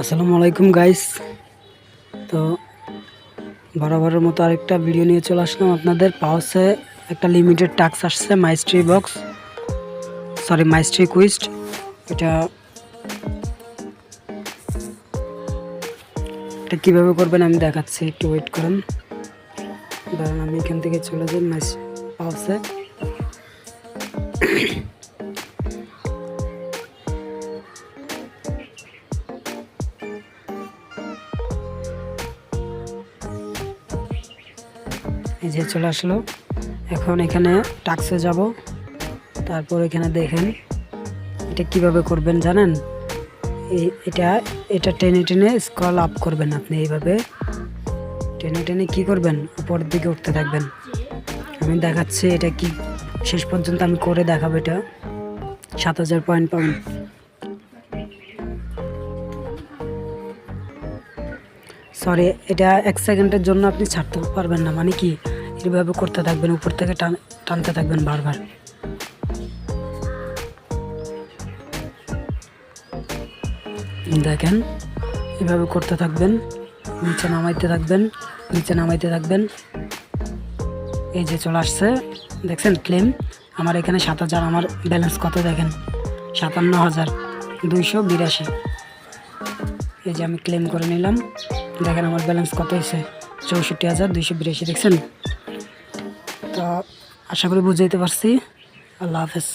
আসসালামু আলাইকুম গাইস। তো বরাবরের মতো আরেকটা ভিডিও নিয়ে চলে আসলাম আপনাদের। পাওয়াসে একটা লিমিটেড টাস্ক আসছে mystery box, sorry mystery quest. এটা এটা কীভাবে করবেন আমি দেখাচ্ছি, একটু ওয়েট করেন। ধরেন আমি এখান থেকে চলে যাই পাওয়াসে। এই যে চলে আসলো। এখন এখানে টাস্কে যাব, তারপর এখানে দেখেন এটা কিভাবে করবেন জানেন। এটা টেনে টেনে স্ক্রল আপ করবেন আপনি। এইভাবে টেনে টেনে কি করবেন, উপরের দিকে উঠতে থাকবেন। আমি দেখাচ্ছি এটা কি শেষ পর্যন্ত আমি করে দেখাবো। এটা 7000 পয়েন্ট পাবেন। সরি, এটা 1 সেকেন্ডের জন্য আপনি ছাড়তে পারবেন না, মানে কি এইভাবে করতে থাকবেন, উপর থেকে টানতে থাকবেন বারবার। দেখেন এভাবে করতে থাকবেন, নিচে নামাইতে থাকবেন, নিচে নামাইতে থাকবেন। এই যে চলে আসছে, দেখছেন ক্লেম। আমার এখানে 7000, আমার ব্যালেন্স কত দেখেন, 57282। এই যে আমি ক্লেম করে নিলাম, দেখেন আমার ব্যালেন্স কত হয়েছে, 64282। দেখছেন? তো আশা করি বুঝাইতে পারছি। আল্লাহ হাফেজ।